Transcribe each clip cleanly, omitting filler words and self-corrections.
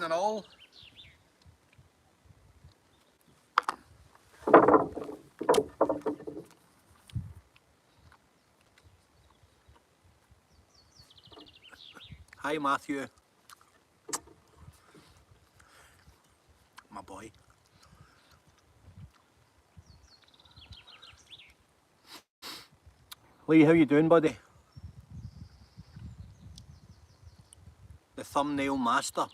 evening all. Hi Matthew, my boy. Lee, how you doing, buddy? The thumbnail master.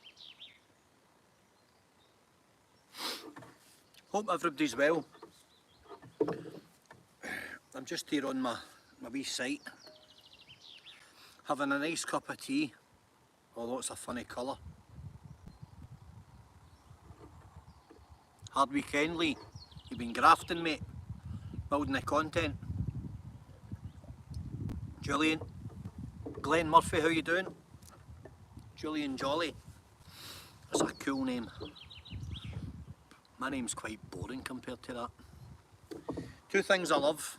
Hope everybody's well. I'm just here on my wee site, having a nice cup of tea, although it's a funny colour. Hard weekend, Lee. You've been grafting, mate, building the content. Julian, Glenn Murphy, how you doing? Julian Jolly, that's a cool name. My name's quite boring compared to that. Two things I love: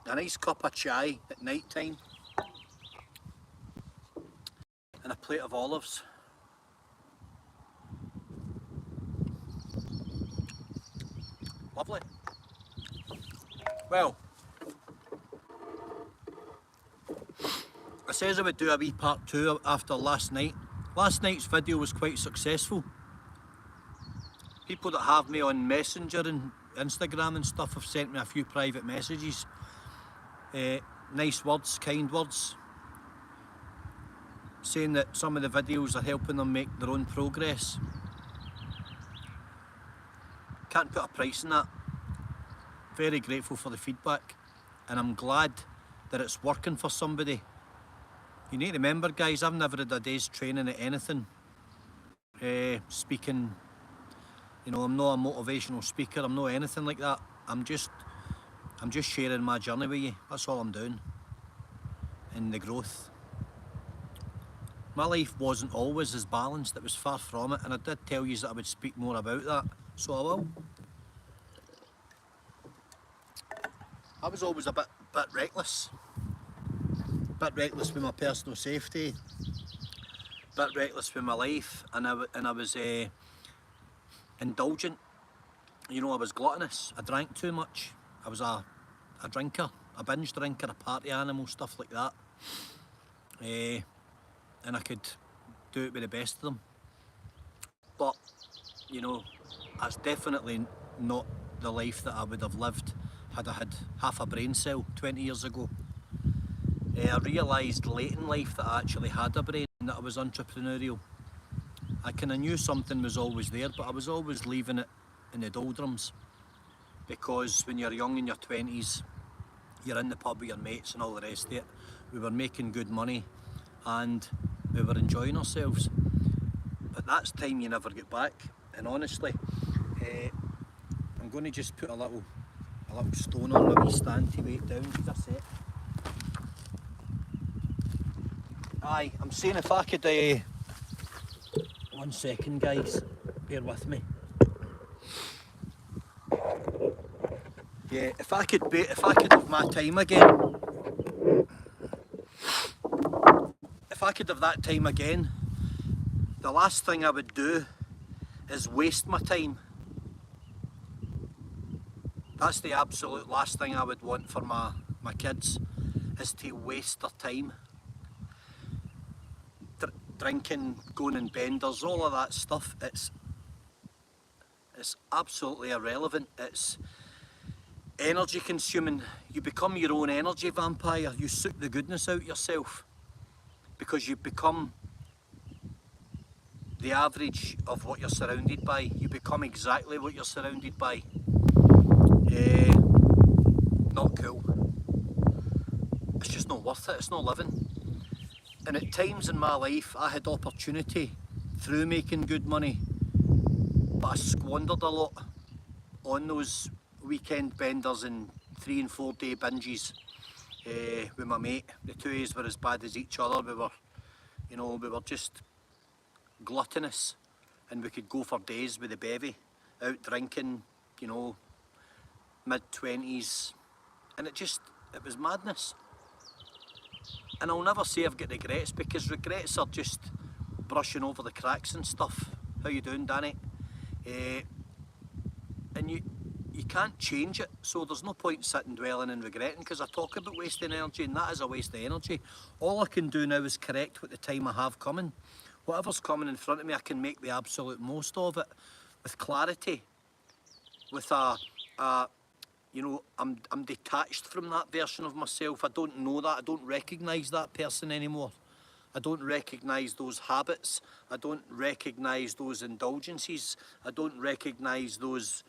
a nice cup of chai at night time and a plate of olives. Lovely. Well, I says I would do a wee part 2 after last night. Last night's video was quite successful. People that have me on Messenger and Instagram and stuff have sent me a few private messages. Nice words, kind words, saying that some of the videos are helping them make their own progress. Can't put a price on that. Very grateful for the feedback, and I'm glad that it's working for somebody. You need to remember, guys, I've never had a day's training at anything. Speaking, you know, I'm not a motivational speaker, I'm not anything like that. I'm just sharing my journey with you. That's all I'm doing. And the growth. My life wasn't always as balanced, it was far from it, and I did tell you that I would speak more about that, so I will. I was always a bit reckless. Bit reckless with my personal safety, bit reckless with my life, and I was indulgent. You know, I was gluttonous. I drank too much. I was a drinker, a binge drinker, a party animal, stuff like that. And I could do it with the best of them. But, you know, that's definitely not the life that I would have lived had I had half a brain cell 20 years ago. I realised late in life that I actually had a brain and that I was entrepreneurial. I kind of knew something was always there, but I was always leaving it in the doldrums. Because when you're young in your 20s, you're in the pub with your mates and all the rest of it. We were making good money and we were enjoying ourselves. But that's time you never get back. And honestly, I'm going to just put a little stone on my wee stand to weigh it down. Just a sec. Aye, I'm saying if I could, 1 second guys, bear with me. Yeah, if I could have my time again, if I could have that time again, the last thing I would do is waste my time. That's the absolute last thing I would want for my kids, is to waste their time. Drinking, going in benders, all of that stuff, it's absolutely irrelevant. It's energy consuming. You become your own energy vampire. You suck the goodness out yourself because you become the average of what you're surrounded by. You become exactly what you're surrounded by. Not cool. It's just not worth it. It's not living. And at times in my life I had opportunity through making good money, but I squandered a lot on those weekend benders and 3 and 4 day binges with my mate. The two of us were as bad as each other. We were just gluttonous, and we could go for days with the bevy, out drinking, you know, mid-20s, and it was madness. And I'll never say I've got regrets, because regrets are just brushing over the cracks and stuff. How you doing, Danny? And you can't change it, so there's no point sitting dwelling and regretting, because I talk about wasting energy, and that is a waste of energy. All I can do now is correct what the time I have coming. Whatever's coming in front of me, I can make the absolute most of it with clarity, with you know, I'm detached from that version of myself. I don't know that, I don't recognise that person anymore. I don't recognise those habits, I don't recognise those indulgences, I don't recognise those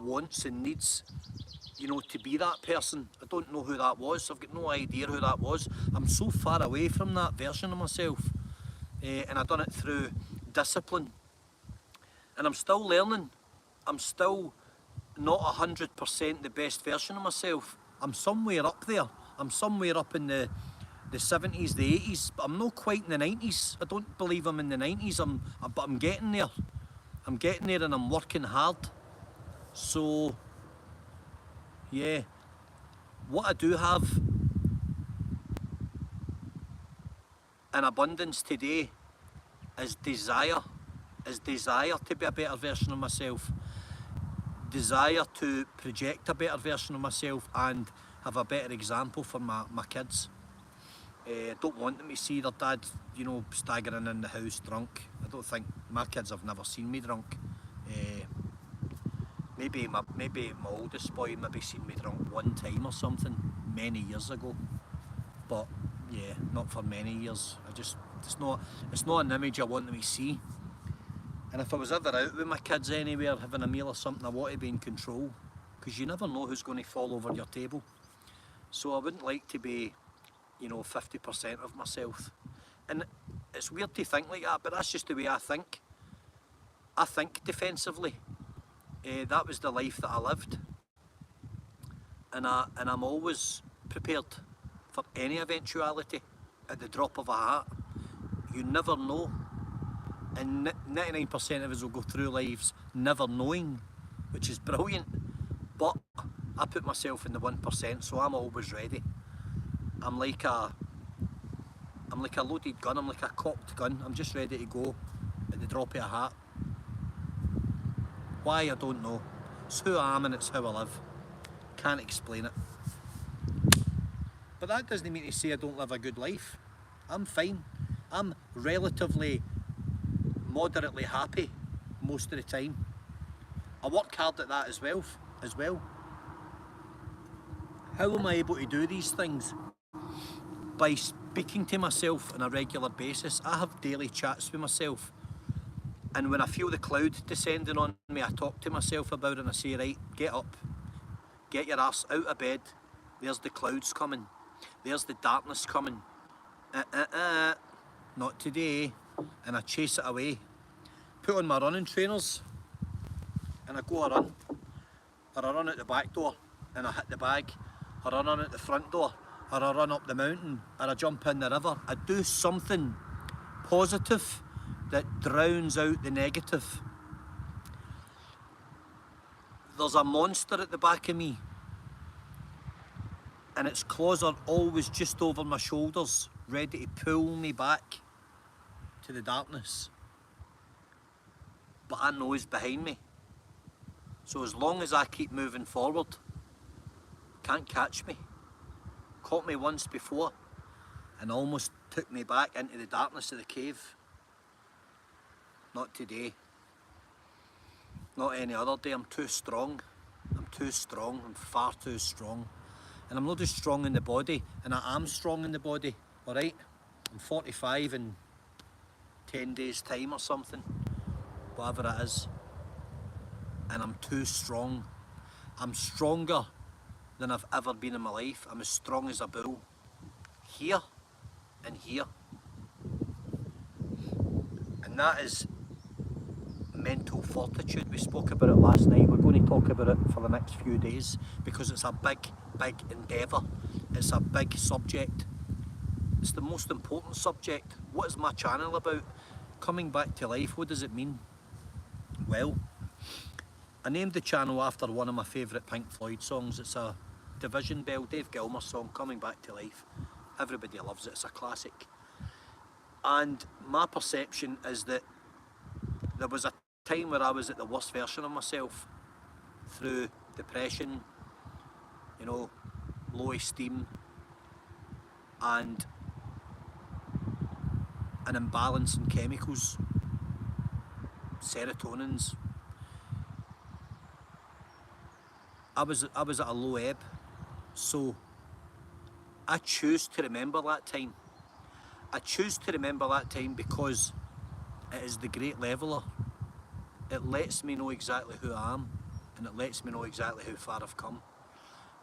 wants and needs, you know, to be that person. I don't know who that was, I've got no idea who that was. I'm so far away from that version of myself, and I've done it through discipline. And I'm still learning, I'm still not 100% the best version of myself. I'm somewhere up there, I'm somewhere up in the 70s, the 80s, but I'm not quite in the 90s. I don't believe I'm in the 90s, but I'm getting there. I'm getting there and I'm working hard. So, yeah, what I do have in abundance today is desire to be a better version of myself, desire to project a better version of myself and have a better example for my kids. I don't want them to see their dad, you know, staggering in the house drunk. I don't think, my kids have never seen me drunk. Maybe my oldest boy maybe seen me drunk one time or something many years ago, but yeah, not for many years. It's not an image I want them to see. And if I was ever out with my kids anywhere having a meal or something, I want to be in control, because you never know who's going to fall over your table. So I wouldn't like to be, you know, 50% of myself. And it's weird to think like that, but that's just the way I think. I think defensively. That was the life that I lived. And I'm always prepared for any eventuality at the drop of a hat. You never know. And 99% of us will go through lives never knowing, which is brilliant. But I put myself in the 1%, so I'm always ready. I'm like a loaded gun, I'm like a cocked gun. I'm just ready to go at the drop of a hat. Why, I don't know. It's who I am and it's how I live. Can't explain it. But that doesn't mean to say I don't live a good life. I'm fine. I'm relatively, moderately happy most of the time. I work hard at that as well. How am I able to do these things? By speaking to myself on a regular basis. I have daily chats with myself, and when I feel the cloud descending on me, I talk to myself about it and I say, right, get up, get your ass out of bed, there's the clouds coming, there's the darkness coming, not today, and I chase it away. Put on my running trainers and I go a run, or I run out the back door and I hit the bag, or I run out the front door, or I run up the mountain, or I jump in the river. I do something positive that drowns out the negative. There's a monster at the back of me, and its claws are always just over my shoulders, ready to pull me back to the darkness. But I know it's behind me. So as long as I keep moving forward, can't catch me. Caught me once before and almost took me back into the darkness of the cave. Not today. Not any other day. I'm too strong. I'm too strong. I'm far too strong. And I'm not just strong in the body, and I am strong in the body, alright? I'm 45 in 10 days time or something, whatever it is. And I'm too strong. I'm stronger than I've ever been in my life. I'm as strong as a bull. Here and here. And that is mental fortitude. We spoke about it last night. We're going to talk about it for the next few days because it's a big, big endeavour. It's a big subject. It's the most important subject. What is my channel about? Coming back to life, what does it mean? Well, I named the channel after one of my favourite Pink Floyd songs. It's a Division Bell, Dave Gilmour song, Coming Back to Life. Everybody loves it, it's a classic. And my perception is that there was a time where I was at the worst version of myself, through depression, you know, low esteem, and an imbalance in chemicals, serotonins. I was at a low ebb, so I choose to remember that time. I choose to remember that time because it is the great leveller. It lets me know exactly who I am, and it lets me know exactly how far I've come,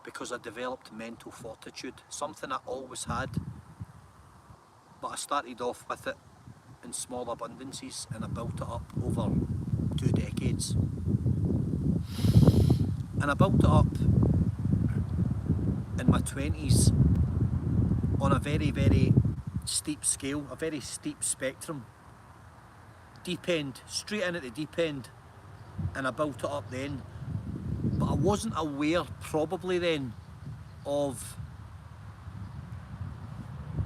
because I developed mental fortitude, something I always had, but I started off with it in small abundances and I built it up over 2 decades. And I built it up in my 20s on a very, very steep scale, a very steep spectrum. Deep end, straight in at the deep end, and I built it up then. But I wasn't aware, probably then, of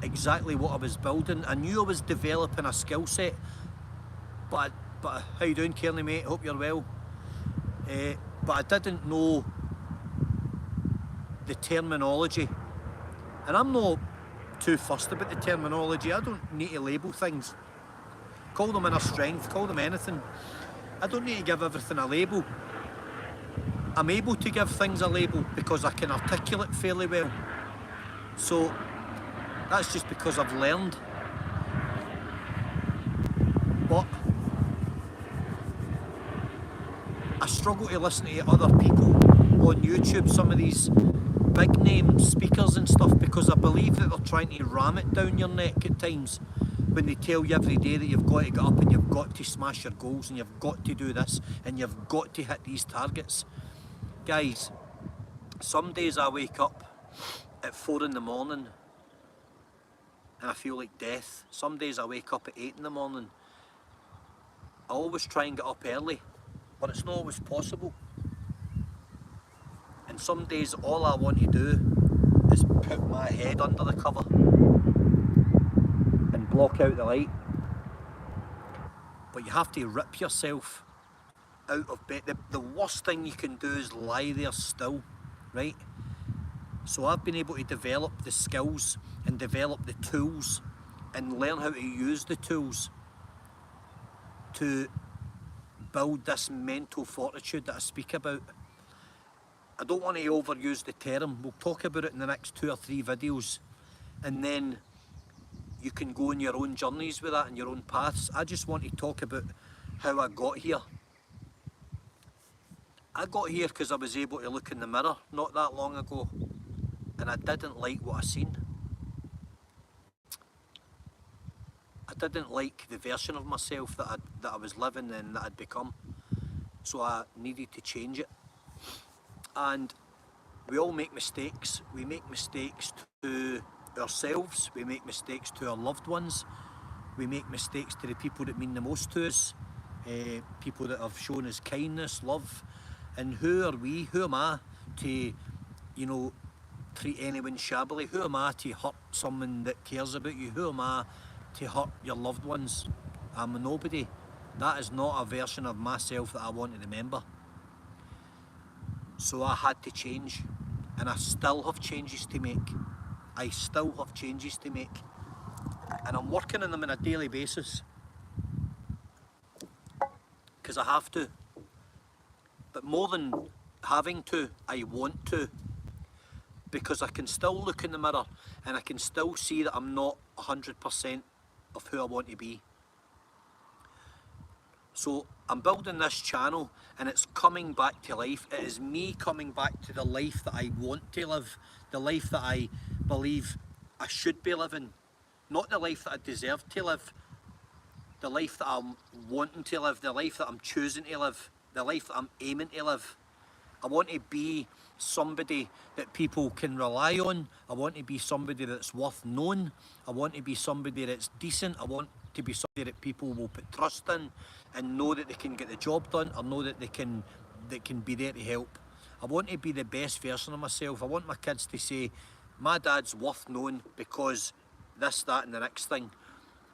exactly what I was building. I knew I was developing a skill set, but how you doing, Kearney, mate? Hope you're well. But I didn't know the terminology, and I'm not too fussed about the terminology. I don't need to label things. Call them inner strength, call them anything. I don't need to give everything a label. I'm able to give things a label because I can articulate fairly well. So that's just because I've learned. But I struggle to listen to other people on YouTube, some of these big name speakers and stuff, because I believe that they're trying to ram it down your neck at times when they tell you every day that you've got to get up and you've got to smash your goals and you've got to do this and you've got to hit these targets. Guys, some days I wake up at 4 in the morning and I feel like death. Some days I wake up at 8 in the morning. I always try and get up early, but it's not always possible. And some days all I want to do is put my head under the cover and block out the light. But you have to rip yourself out of bed. The worst thing you can do is lie there still, right? So I've been able to develop the skills and develop the tools and learn how to use the tools to build this mental fortitude that I speak about. I don't want to overuse the term. We'll talk about it in the next 2 or 3 videos, and then you can go on your own journeys with that and your own paths. I just want to talk about how I got here. I got here because I was able to look in the mirror not that long ago, and I didn't like what I seen. I didn't like the version of myself that I was living and that I'd become. So I needed to change it. And we all make mistakes. We make mistakes to ourselves, we make mistakes to our loved ones, we make mistakes to the people that mean the most to us, people that have shown us kindness, love. And who are we, who am I to, you know, treat anyone shabbily? Who am I to hurt someone that cares about you? Who am I to hurt your loved ones? I'm a nobody. That is not a version of myself that I want to remember. So I had to change, and I still have changes to make. I still have changes to make, and I'm working on them on a daily basis because I have to. But more than having to, I want to, because I can still look in the mirror and I can still see that I'm not 100% of who I want to be. So I'm building this channel and it's coming back to life. It is me coming back to the life that I want to live, the life that I believe I should be living, not the life that I deserve to live, the life that I'm wanting to live, the life that I'm choosing to live, the life that I'm aiming to live. I want to be somebody that people can rely on. I want to be somebody that's worth knowing. I want to be somebody that's decent. I want to be somebody that people will put trust in and know that they can get the job done, or know that they can be there to help. I want to be the best version of myself. I want my kids to say, my dad's worth knowing because this, that and the next thing.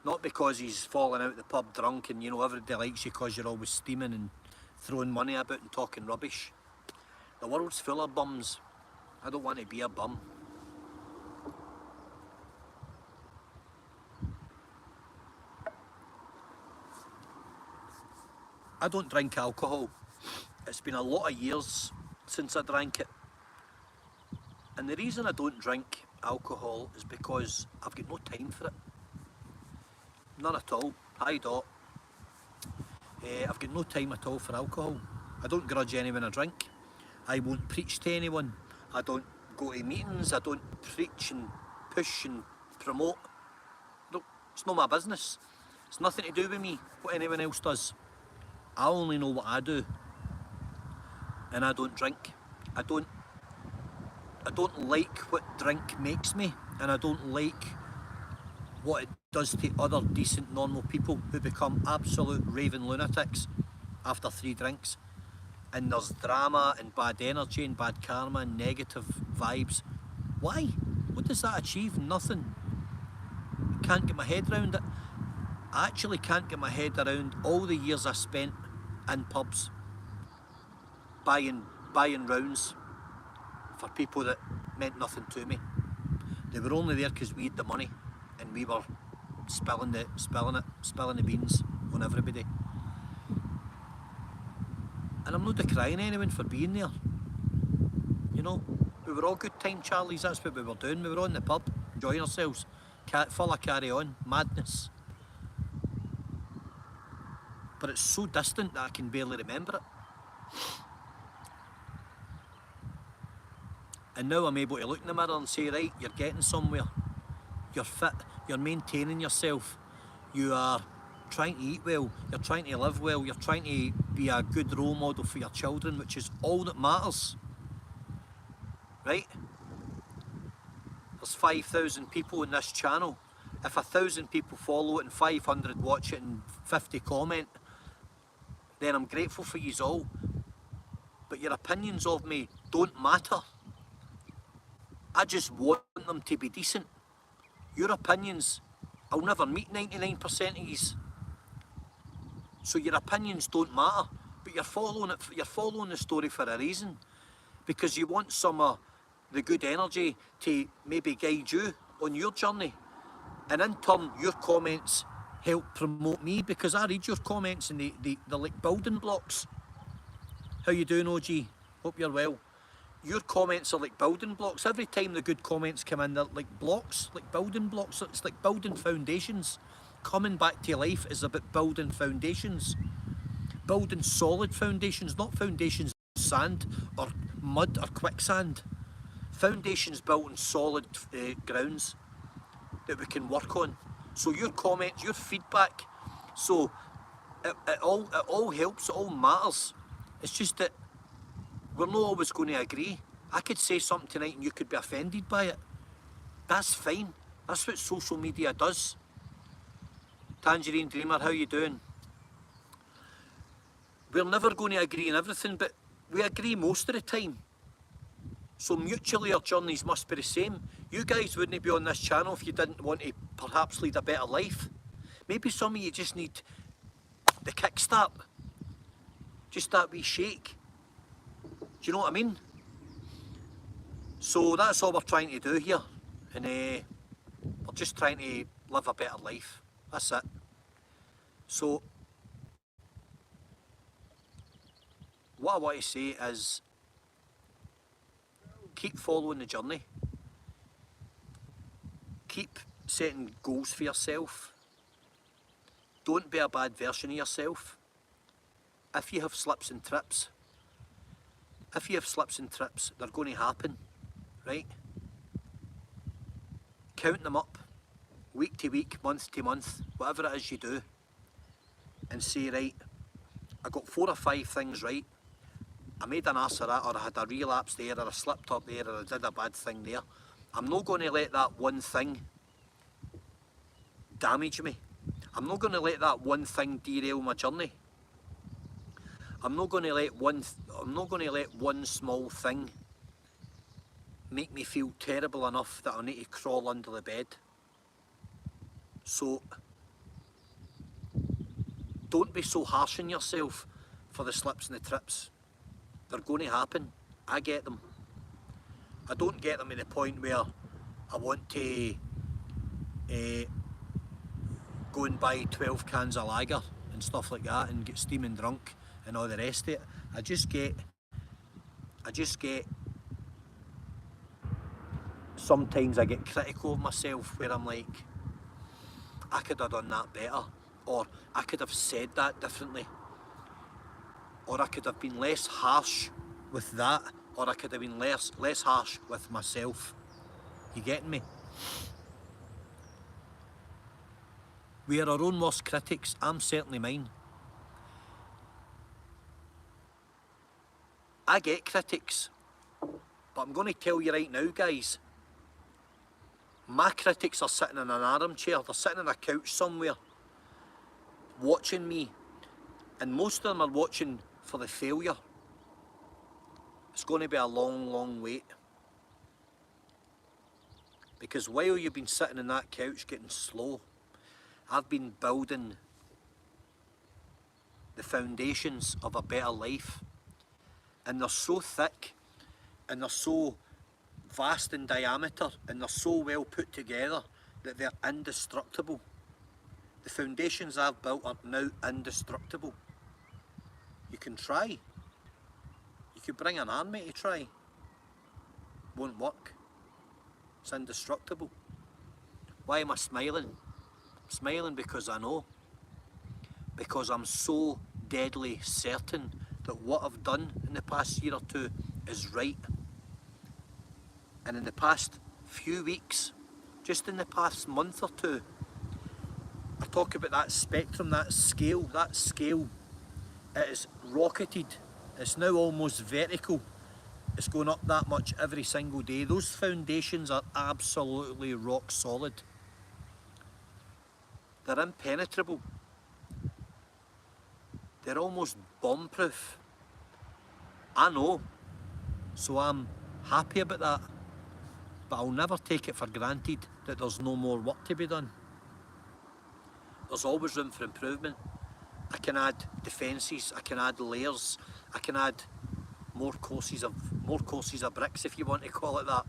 Not because he's falling out the pub drunk and, you know, everybody likes you because you're always steaming and throwing money about and talking rubbish. The world's full of bums. I don't want to be a bum. I don't drink alcohol. It's been a lot of years since I drank it. And the reason I don't drink alcohol is because I've got no time for it. None at all. Hi Dot. I've got no time at all for alcohol. I don't grudge anyone a drink. I won't preach to anyone. I don't go to meetings. I don't preach and push and promote. No, it's not my business. It's nothing to do with me, what anyone else does. I only know what I do. And I don't drink. I don't like what drink makes me, and I don't like what it does to other decent normal people who become absolute raving lunatics after 3 drinks. And there's drama and bad energy and bad karma and negative vibes. Why? What does that achieve? Nothing. Can't get my head around it. I actually can't get my head around all the years I spent in pubs buying rounds for people that meant nothing to me. They were only there because we had the money and we were spilling the beans on everybody. And I'm not decrying anyone for being there. You know, we were all good time Charlies, that's what we were doing. We were on the pub, enjoying ourselves, full of carry on, madness. But it's so distant that I can barely remember it. And now I'm able to look in the mirror and say, right, you're getting somewhere. You're fit, you're maintaining yourself. You are trying to eat well, you're trying to live well, you're trying to be a good role model for your children, which is all that matters. Right? There's 5,000 people in this channel. If 1,000 people follow it and 500 watch it and 50 comment, then I'm grateful for yous all. But your opinions of me don't matter. I just want them to be decent. Your opinions, I'll never meet 99% of yous. So your opinions don't matter, but you're following it. You're following the story for a reason, because you want some of the good energy to maybe guide you on your journey, and in turn, your comments help promote me because I read your comments and they're like building blocks. How you doing, OG? Hope you're well. Your comments are like building blocks. Every time the good comments come in, they're like blocks, like building blocks. It's like building foundations. Coming back to life is about building foundations. Building solid foundations, not foundations of sand or mud or quicksand. Foundations built on solid grounds that we can work on. So your comments, your feedback, so it all helps, it all matters. It's just that we're not always going to agree. I could say something tonight and you could be offended by it. That's fine. That's what social media does. Tangerine Dreamer, how you doing? We're never going to agree on everything, but we agree most of the time. So mutually our journeys must be the same. You guys wouldn't be on this channel if you didn't want to perhaps lead a better life. Maybe some of you just need the kickstart. Just that wee shake. Do you know what I mean? So that's all we're trying to do here. And we're just trying to live a better life. That's it. So what I want to say is keep following the journey. Keep setting goals for yourself. Don't be a bad version of yourself. If you have slips and trips, they're going to happen, right? Count them up, week to week, month to month, whatever it is you do, and say, right, I got 4 or 5 things right. I made an ass of that, or I had a relapse there, or I slipped up there, or I did a bad thing there. I'm not going to let that one thing damage me. I'm not going to let that one thing derail my journey. I'm not going to let one small thing make me feel terrible enough that I need to crawl under the bed. So don't be so harsh on yourself for the slips and the trips. They're going to happen. I get them. I don't get them to the point where I want to go and buy 12 cans of lager and stuff like that and get steaming drunk and all the rest of it. I just get sometimes I get critical of myself where I'm like, I could have done that better, or I could have said that differently, or I could have been less harsh with that, or I could have been less harsh with myself. You getting me? We are our own worst critics. I'm certainly mine. I get critics, but I'm going to tell you right now, guys, my critics are sitting in an armchair, they're sitting on a couch somewhere, watching me, and most of them are watching for the failure. It's going to be a long, long wait. Because while you've been sitting on that couch getting slow, I've been building the foundations of a better life. And they're so thick, and they're so vast in diameter, and they're so well put together that they're indestructible. The foundations I've built are now indestructible. You can try. You could bring an army to try. Won't work. It's indestructible. Why am I smiling? I'm smiling because I know. Because I'm so deadly certain that what I've done in the past year or two is right. And in the past few weeks, just in the past month or two, I talk about that spectrum, that scale, it is rocketed. It's now almost vertical. It's going up that much every single day. Those foundations are absolutely rock solid. They're impenetrable. They're almost bomb-proof. I know, so I'm happy about that. But I'll never take it for granted that there's no more work to be done. There's always room for improvement. I can add defences, I can add layers, I can add more courses of bricks, if you want to call it that.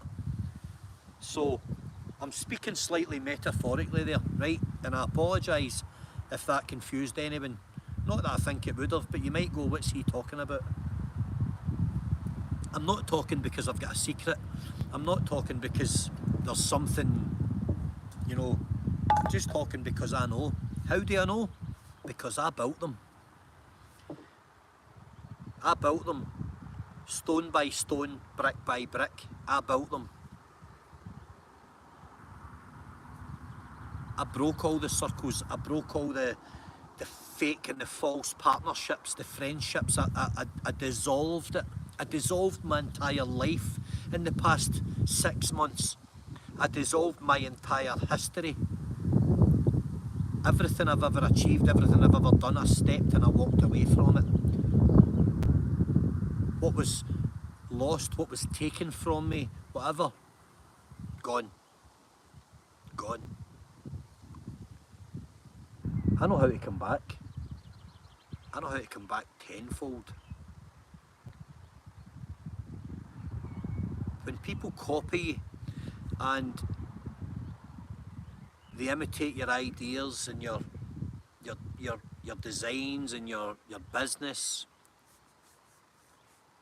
So I'm speaking slightly metaphorically there, right? And I apologise if that confused anyone. Not that I think it would have, but you might go, what's he talking about? I'm not talking because I've got a secret. I'm not talking because there's something, you know, I'm just talking because I know. How do I know? Because I built them. I built them. Stone by stone, brick by brick. I built them. I broke all the circles. I broke all the fake and the false partnerships, the friendships. I dissolved it. I dissolved my entire life in the past 6 months. I dissolved my entire history. Everything I've ever achieved, everything I've ever done, I stepped and I walked away from it. What was lost, what was taken from me, whatever, gone. Gone. I know how to come back. I know how to come back tenfold. When people copy and they imitate your ideas and your designs and your business,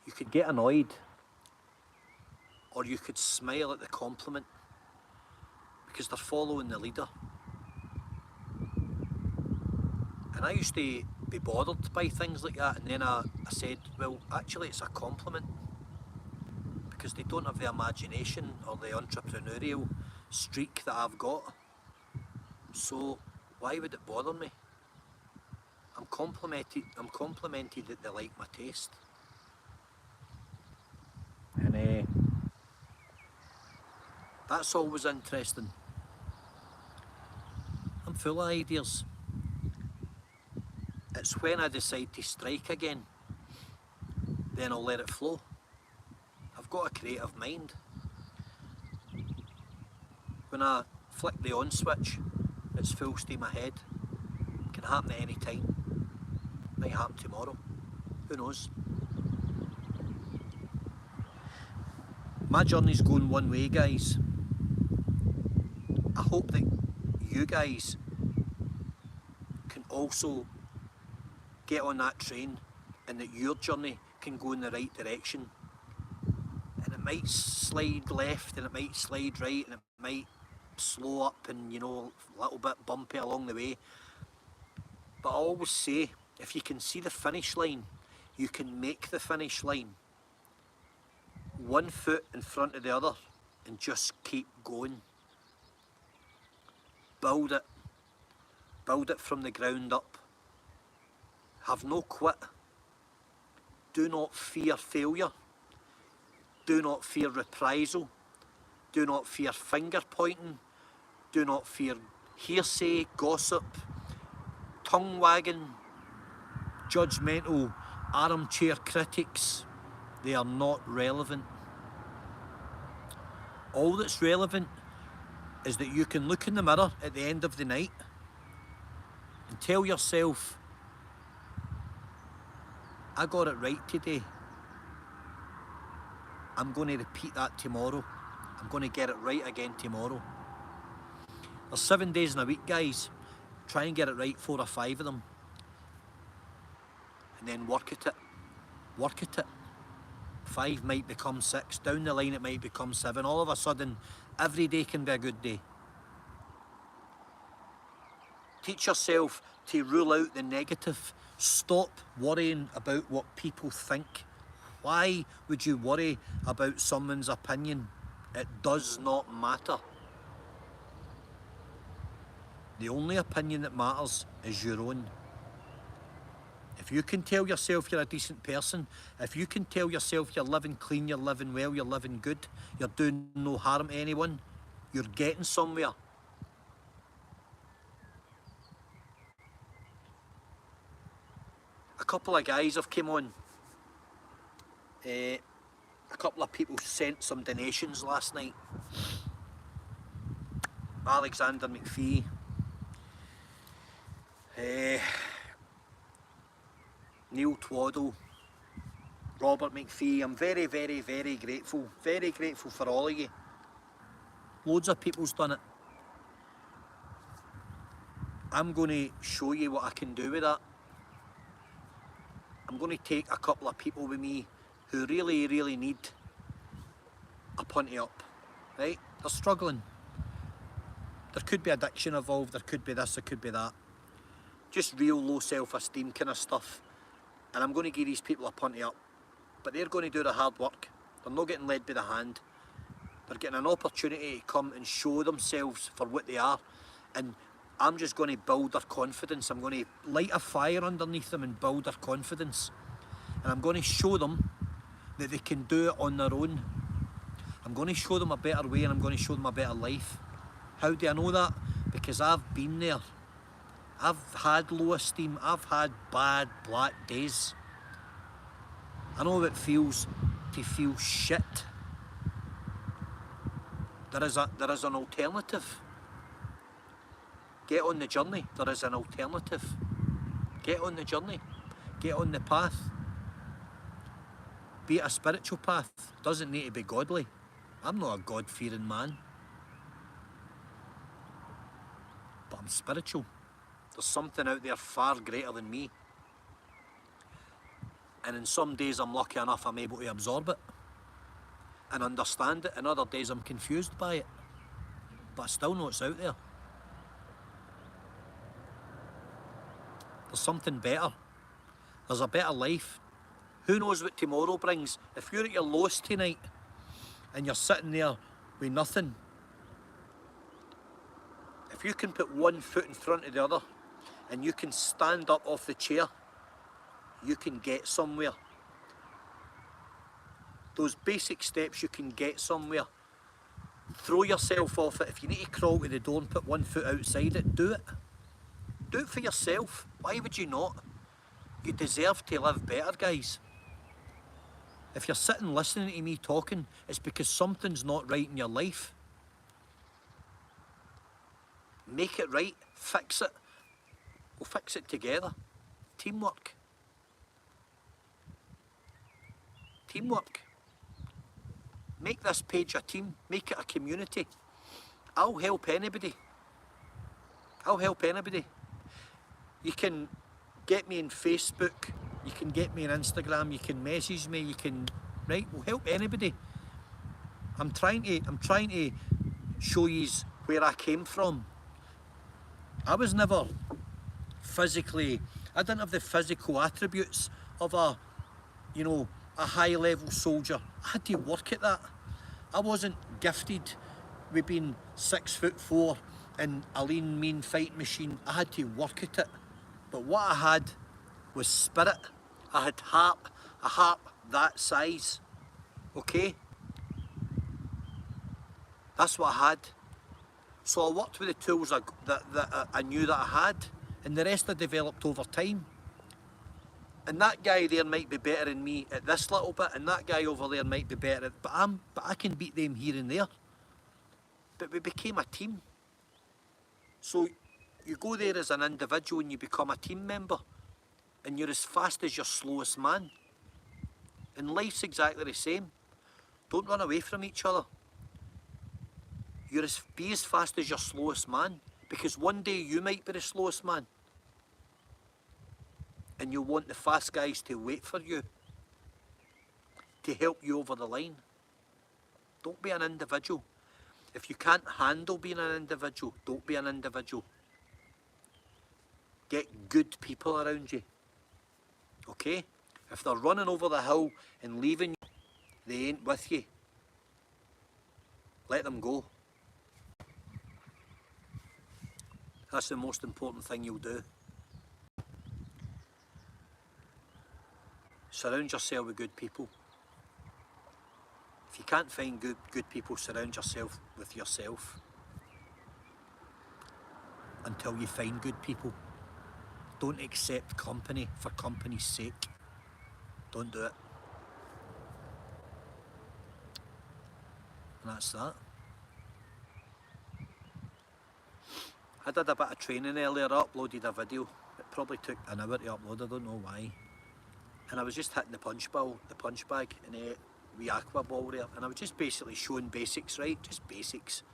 you could get annoyed, or you could smile at the compliment because they're following the leader. And I used to be bothered by things like that, and then I said, well, actually it's a compliment, because they don't have the imagination or the entrepreneurial streak that I've got. So why would it bother me? I'm complimented that they like my taste. And that's always interesting. I'm full of ideas. It's when I decide to strike again, then I'll let it flow. I've got a creative mind. When I flick the on switch, it's full steam ahead. It can happen at any time. might happen tomorrow. Who knows? My journey's going one way, guys. I hope that you guys can also get on that train and that your journey can go in the right direction. And it might slide left and it might slide right and it might slow up and, you know, a little bit bumpy along the way. But I always say, if you can see the finish line, you can make the finish line. One foot in front of the other and just keep going. Build it from the ground up. Have no quit. Do not fear failure. Do not fear reprisal. Do not fear finger pointing. Do not fear hearsay, gossip, tongue wagging, judgmental armchair critics. They are not relevant. All that's relevant is that you can look in the mirror at the end of the night and tell yourself, I got it right today. I'm going to repeat that tomorrow. I'm going to get it right again tomorrow. There's 7 days in a week, guys. Try and get it right 4 or 5 of them. And then work at it. Work at it. 5 might become 6. Down the line it might become 7. All of a sudden, every day can be a good day. Teach yourself to rule out the negative. Stop worrying about what people think. Why would you worry about someone's opinion? It does not matter. The only opinion that matters is your own. If you can tell yourself you're a decent person, if you can tell yourself you're living clean, you're living well, you're living good, you're doing no harm to anyone, you're getting somewhere. A couple of guys have come on. A couple of people sent some donations last night. Alexander McPhee. Neil Twaddle. Robert McPhee. I'm very, very, very grateful. Very grateful for all of you. Loads of people's done it. I'm going to show you what I can do with that. I'm going to take a couple of people with me who really, really need a punty up, right? They're struggling. There could be addiction involved, there could be this, there could be that. Just real low self-esteem kind of stuff. And I'm going to give these people a punty up. But they're going to do the hard work. They're not getting led by the hand. They're getting an opportunity to come and show themselves for what they are. And I'm just going to build their confidence. I'm going to light a fire underneath them and build their confidence. And I'm going to show them that they can do it on their own. I'm going to show them a better way and I'm going to show them a better life. How do I know that? Because I've been there. I've had low esteem. I've had bad, black days. I know how it feels to feel shit. There is an alternative. Get on the journey. There is an alternative. Get on the journey. Get on the path. Be it a spiritual path. Doesn't need to be godly. I'm not a God-fearing man. But I'm spiritual. There's something out there far greater than me. And in some days I'm lucky enough I'm able to absorb it and understand it. In other days I'm confused by it. But I still know it's out there. There's something better. There's a better life. Who knows what tomorrow brings? If you're at your lowest tonight and you're sitting there with nothing, if you can put one foot in front of the other and you can stand up off the chair, you can get somewhere. Those basic steps, you can get somewhere. Throw yourself off it. If you need to crawl to the door and put one foot outside it, do it. Do it for yourself. Why would you not? You deserve to live better, guys. If you're sitting listening to me talking, it's because something's not right in your life. Make it right. Fix it. We'll fix it together. Teamwork. teamwork. Make this page a team, make it a community. I'll help anybody. I'll help anybody. You can get me on Facebook, you can get me on Instagram, you can message me, you can, right, we'll help anybody. I'm trying to show you where I came from. I was never physically, I didn't have the physical attributes of a, you know, a high level soldier. I had to work at that. I wasn't gifted with being 6'4" and a lean, mean fighting machine. I had to work at it. But what I had was spirit. I had heart, a heart that size, okay? That's what I had. So I worked with the tools that I knew that I had, and the rest I developed over time. And that guy there might be better than me at this little bit, and that guy over there might be better at, but I can beat them here and there. But we became a team. So you go there as an individual and you become a team member, and you're as fast as your slowest man. And life's exactly the same. Don't run away from each other. Be as fast as your slowest man, because one day you might be the slowest man, and you'll want the fast guys to wait for you, to help you over the line. Don't be an individual. If you can't handle being an individual, don't be an individual. Get good people around you, okay? If they're running over the hill and leaving you, they ain't with you. Let them go. That's the most important thing you'll do. Surround yourself with good people. If you can't find good people, surround yourself with yourself until you find good people. Don't accept company for company's sake. Don't do it. And that's that. I did a bit of training earlier, I uploaded a video. It probably took an hour to upload, I don't know why. And I was just hitting the punch bag, and the aqua ball there, and I was just basically showing basics, right? Just basics.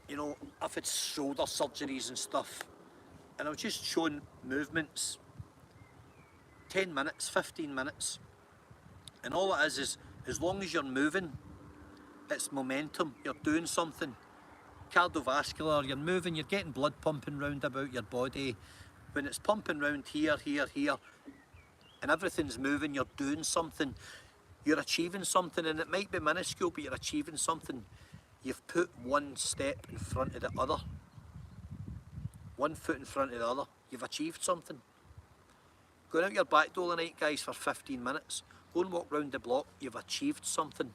You know, I've had shoulder surgeries and stuff, and I was just showing movements. 10 minutes, 15 minutes. And all it is as long as you're moving, it's momentum, you're doing something. Cardiovascular, you're moving, you're getting blood pumping round about your body. When it's pumping round here, here, here, and everything's moving, you're doing something. You're achieving something, and it might be minuscule, but you're achieving something. You've put one step in front of the other. One foot in front of the other. You've achieved something. Going out your back door the night, guys, for 15 minutes. Go and walk round the block. You've achieved something.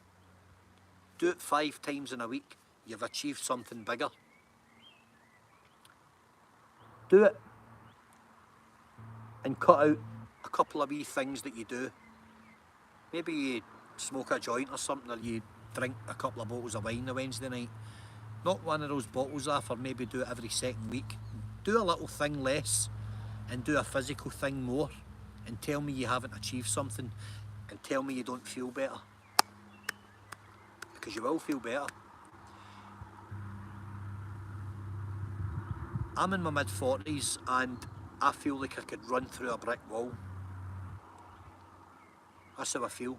Do it 5 times in a week. You've achieved something bigger. Do it. And cut out a couple of wee things that you do. Maybe you smoke a joint or something, or you drink a couple of bottles of wine on Wednesday night. Knock one of those bottles off, or maybe do it every second week. Do a little thing less and do a physical thing more, and tell me you haven't achieved something, and tell me you don't feel better. Because you will feel better. I'm in my mid-40s and I feel like I could run through a brick wall. That's how I feel.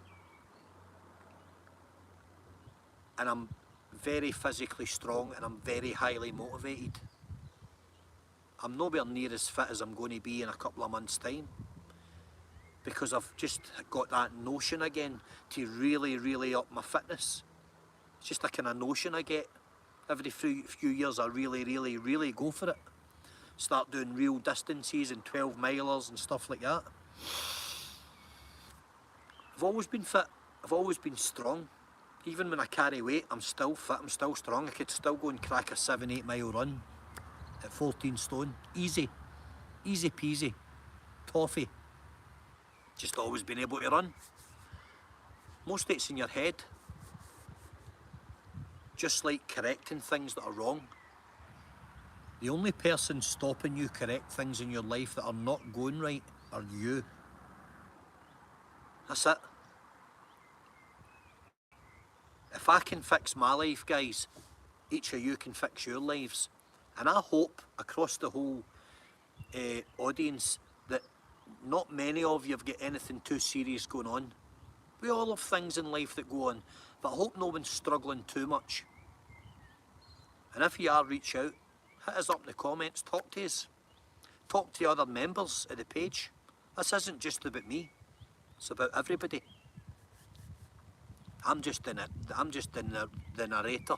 And I'm very physically strong, and I'm very highly motivated. I'm nowhere near as fit as I'm going to be in a couple of months' time, because I've just got that notion again to really, really up my fitness. It's just a kind of notion I get. Every few years I really, really, really go for it. Start doing real distances and 12 milers and stuff like that. I've always been fit. I've always been strong. Even when I carry weight, I'm still fit, I'm still strong. I could still go and crack a 7-8 mile run at 14 stone. Easy. Easy peasy. Toffee. Just always been able to run. Most of it's in your head. Just like correcting things that are wrong. The only person stopping you correct things in your life that are not going right are you. That's it. I can fix my life, guys, each of you can fix your lives. And I hope across the whole audience that not many of you have got anything too serious going on. We all have things in life that go on, but I hope no one's struggling too much. And if you are, reach out, hit us up in the comments, talk to us. Talk to the other members of the page. This isn't just about me, it's about everybody. I'm just the narrator.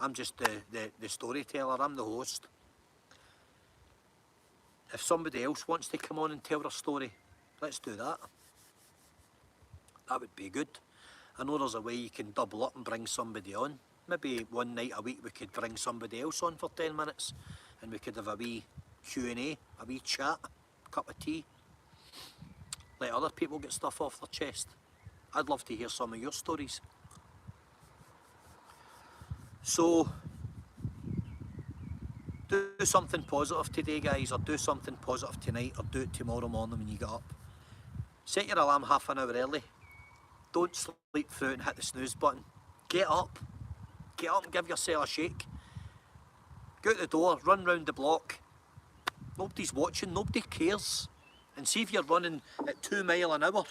I'm just the storyteller, I'm the host. If somebody else wants to come on and tell their story, let's do that. That would be good. I know there's a way you can double up and bring somebody on. Maybe one night a week we could bring somebody else on for 10 minutes and we could have a wee Q&A, a wee chat, a cup of tea. Let other people get stuff off their chest. I'd love to hear some of your stories. So, do something positive today, guys, or do something positive tonight, or do it tomorrow morning when you get up. Set your alarm half an hour early. Don't sleep through it and hit the snooze button. Get up and give yourself a shake. Go out the door, run round the block. Nobody's watching, nobody cares. And see if you're running at 2 miles an hour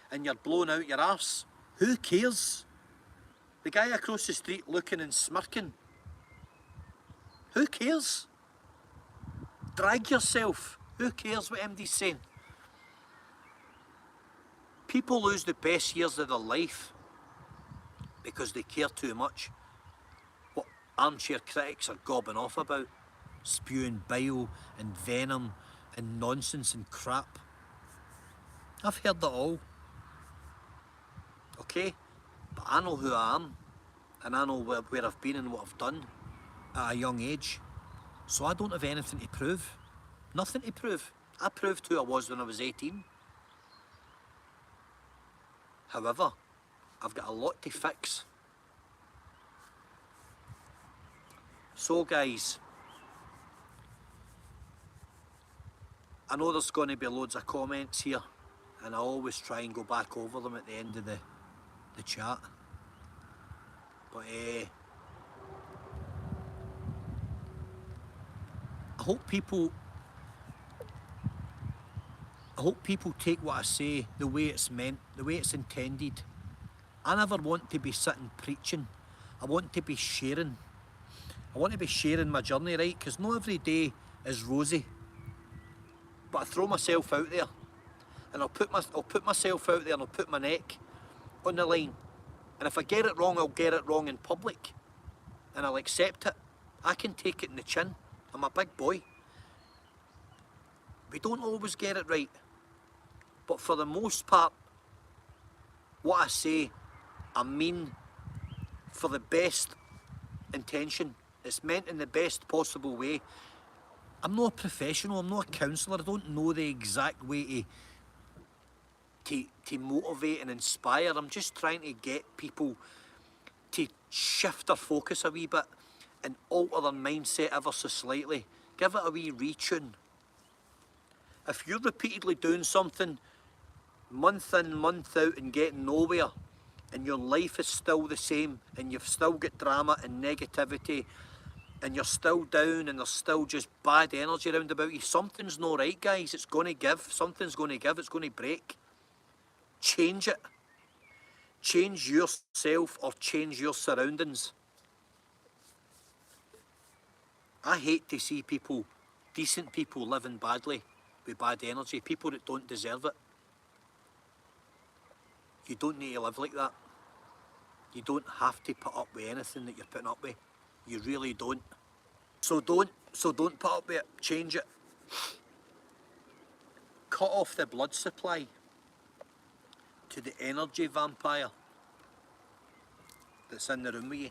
and you're blowing out your arse. Who cares? The guy across the street looking and smirking. Who cares? Drag yourself. Who cares what MD's saying? People lose the best years of their life because they care too much what armchair critics are gobbing off about, spewing bile and venom and nonsense and crap. I've heard it all. Okay? But I know who I am, and I know where I've been and what I've done at a young age. So I don't have anything to prove. Nothing to prove. I proved who I was when I was 18. However, I've got a lot to fix. So guys, I know there's going to be loads of comments here, and I always try and go back over them at the end of the chat. But I hope people take what I say the way it's meant, the way it's intended. I never want to be sitting preaching. I want to be sharing. I want to be sharing my journey, right? Because not every day is rosy. But I throw myself out there, and I'll put myself out there, and I'll put my neck on the line. And if I get it wrong, I'll get it wrong in public, and I'll accept it. I can take it in the chin. I'm a big boy. We don't always get it right, but for the most part, what I say, I mean for the best intention. It's meant in the best possible way. I'm not a professional, I'm not a counsellor, I don't know the exact way to motivate and inspire. I'm just trying to get people to shift their focus a wee bit and alter their mindset ever so slightly. Give it a wee retune. If you're repeatedly doing something month in, month out and getting nowhere, and your life is still the same, and you've still got drama and negativity, and you're still down, and there's still just bad energy around about you, something's not right, guys. It's going to give. Something's going to give. It's going to break. Change it. Change yourself or change your surroundings. I hate to see people, decent people, living badly with bad energy, people that don't deserve it. You don't need to live like that. You don't have to put up with anything that you're putting up with. You really don't. So don't put up with it. Change it. Cut off the blood supply to the energy vampire that's in the room with you.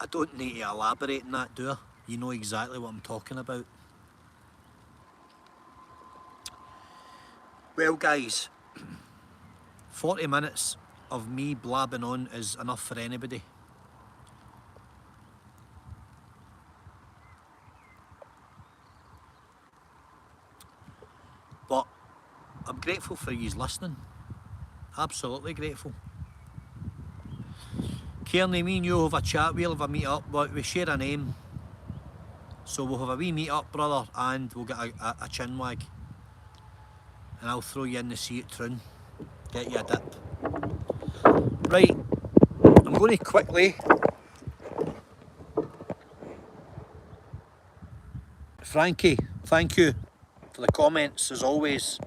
I don't need to elaborate on that, do I? You know exactly what I'm talking about. Well guys, 40 minutes of me blabbing on is enough for anybody. But I'm grateful for you listening. Absolutely grateful. Kearney, me and you have a chat, we'll have a meet up, but we share a name. So we'll have a wee meet up, brother, and we'll get a chin wag. And I'll throw you in the sea at Troon. Get you a dip. Right, I'm going to quickly. Frankie, thank you for the comments as always.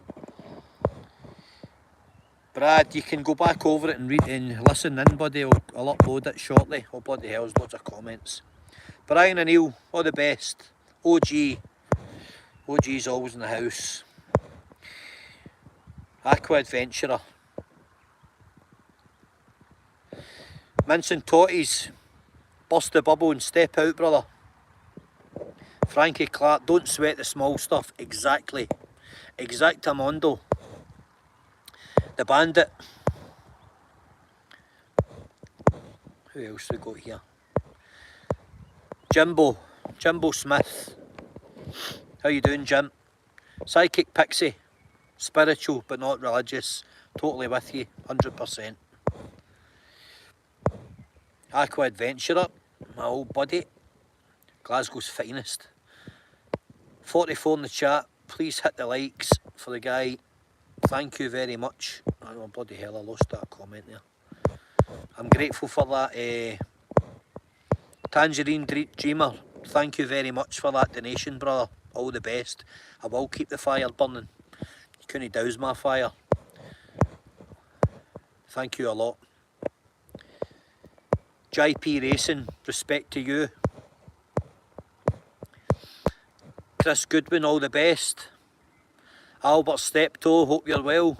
Brad, you can go back over it and read and listen in, buddy. I'll upload it shortly. Oh, bloody hell, there's loads of comments. Brian and Neil, all the best. OG's always in the house. Aqua Adventurer. Mince and Totties, bust the bubble and step out, brother. Frankie Clark, don't sweat the small stuff. Exactly. Exactamundo. The Bandit. Who else we got here? Jimbo Smith. How you doing, Jim? Psychic Pixie. Spiritual but not religious. Totally with you, 100%. Aqua Adventurer, my old buddy. Glasgow's finest. 44 in the chat. Please hit the likes for the guy. Thank you very much. Oh, bloody hell, I lost that comment there. I'm grateful for that. Tangerine Dreamer, thank you very much for that donation, brother. All the best. I will keep the fire burning. You couldn't douse my fire. Thank you a lot. JP Racing, respect to you. Chris Goodwin, all the best. Albert Steptoe, hope you're well.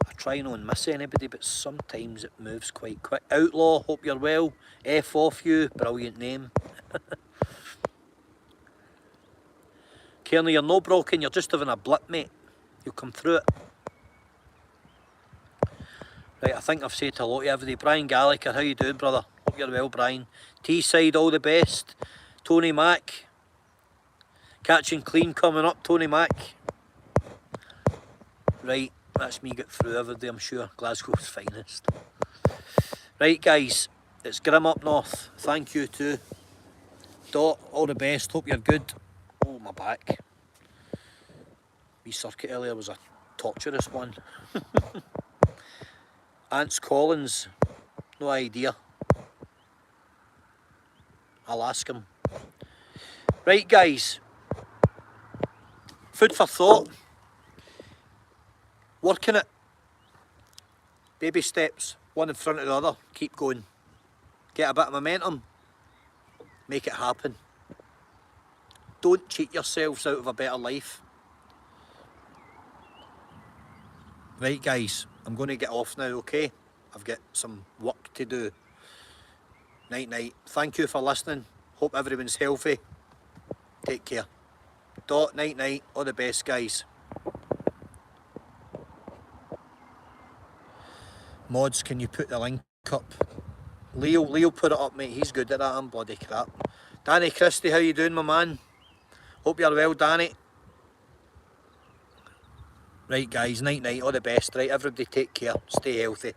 I try not to miss anybody, but sometimes it moves quite quick. Outlaw, hope you're well. F off you, brilliant name. Kearney, you're no broken, you're just having a blip, mate. You'll come through it. Right, I think I've said hello to everybody. Brian Gallagher, how you doing, brother? Hope you're well, Brian. Teesside, all the best. Tony Mack. Catching Clean coming up, Tony Mack. Right, that's me get through everybody, I'm sure. Glasgow's finest. Right, guys, it's Grim up north. Thank you too. Dot, all the best. Hope you're good. Oh, my back. Wee circuit earlier was a torturous one. Ants Collins, no idea. I'll ask him. Right, guys. Food for thought. Working it. Baby steps, one in front of the other. Keep going. Get a bit of momentum. Make it happen. Don't cheat yourselves out of a better life. Right, guys, I'm going to get off now, okay? I've got some work to do. Night night. Thank you for listening. Hope everyone's healthy. Take care. Dot, night night. All the best, guys. Mods, can you put the link up? Leo put it up, mate. He's good at that. I'm bloody crap. Danny Christie, how you doing, my man? Hope you're well, Danny. Right, guys, night night. All the best. Right, everybody take care. Stay healthy.